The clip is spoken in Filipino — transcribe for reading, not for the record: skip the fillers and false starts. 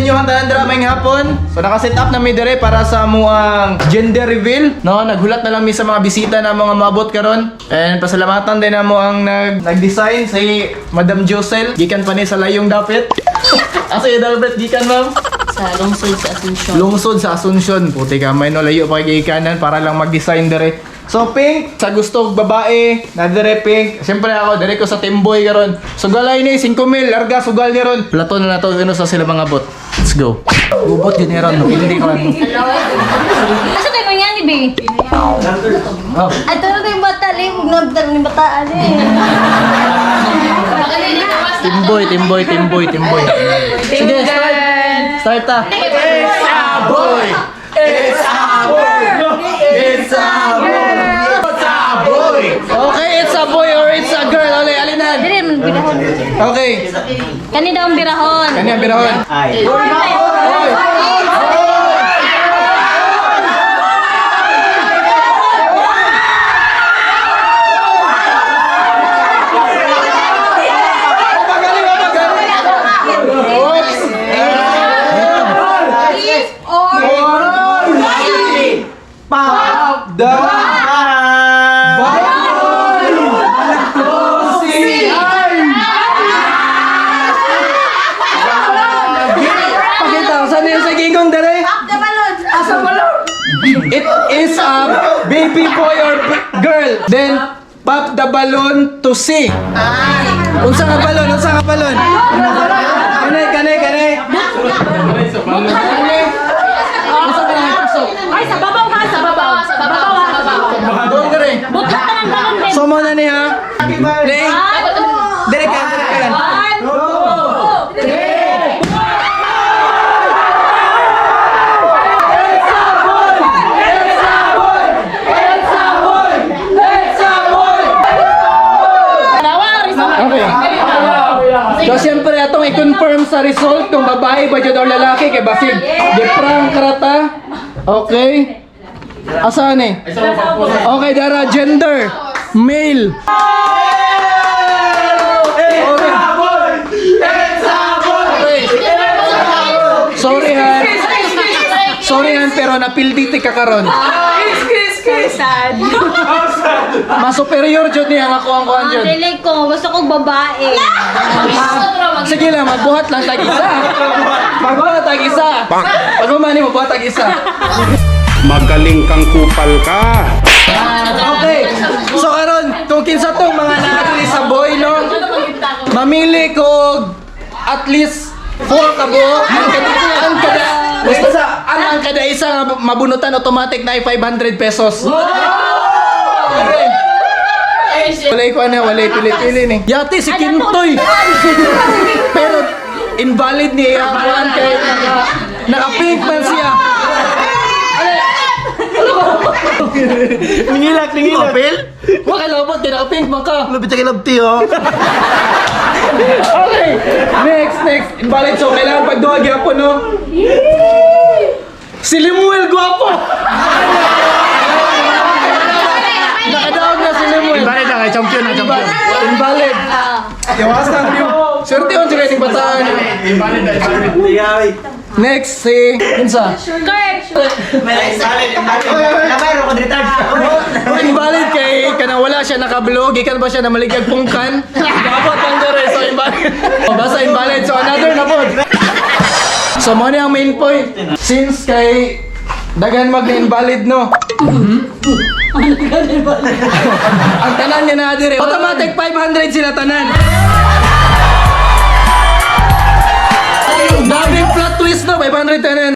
ninyo ang tanan dira may hapon. So naka-set up na mi dire para sa amuang gender reveal. No, naghulat na lang mi sa mga bisita na mga maabot karon. And pasalamatan din namo ang nag-design si Madam Josel. Gikan pa ni sa layong dapit. Asa yung dapit gikan, ma'am? Sa lungsod sa Asuncion. Lungsod sa Asuncion. Puti ka, may no layo pa kay ikanan para lang mag-design dire. So pink, sa gusto babae, na dire pink. Siyempre ako, dire ko sa Timboy karon. Sugalay ni 5,000, larga sugal ni ron. Plato na nato ano sa sila mga bot. Let's go. Gubot din ni ron, no? Hindi ko ano. Asa tayo mo yan, Ibe? Oh. Ito na tayo bata, libog na ni bataan eh. Timboy. Sige, start. Start ta. It's a boy. It's a boy. It's a boy. It's a boy. Okay, it's a boy or it's a girl. Alinan. Dili man birahon. Okay. Kani daw ang birahon. Kani ang birahon. It is a baby boy or girl. Then pop the balloon to see. Unsa nga balon? Unsa nga balon? Kani. Unsa ka nga puso? Ay, sa babaw ha, sa babaw. Sa babaw ha, sa babaw. Doon ka rin. Butot ka ng balon din. So mo na niya. Play. Direk yan. Okay. So siyempre atong i-confirm sa result kung babae ba jud or lalaki kay basig giprank karata. Okay. Asa ni? Okay, dara gender male. Sorry han pero napilditi ka karon. Sad. Mas superior jud ni ang ako ang kuan jud. Dili ko, gusto kong babae. Sige lang, magbuhat lang tag-isa. Magbuhat tag-isa. Pag umani mo, buhat tag-isa. Magaling kang kupal ka. Okay. So karon, kung kinsa tong mga naadili sa boy, no? Mamili ko at least 4 kabo. Ang kada isa nga mabunutan automatic na 500 pesos. Okay. Walay ko na, walay pili-pili ni. Yati si Kintoy. Pero invalid niya kuan kay naka-pink man siya. Ningilak. Apel? Wala lobot kay naka-pink man ka. Lupit sa kilabti, oh. Okay. Next. Invalid so kailangan pagduha gyapon no. Si Limuel guwapo. Nakadaog na si Limuel. Invalid na kay champion. Invalid. Yawas na niyo. Swerte on sila ning bataan. Invalid. Next si Insa. Invalid kay kana wala siya nakablog, ikan ba siya na maligag pungkan? Dapat ang dere so invalid. Basta invalid so another na pod. So mo ang main point. Since kay dagan mag-invalid no. Ang tanan niya na dire. Automatic 500 sila tanan. Daming plot twist no, 500 tanan.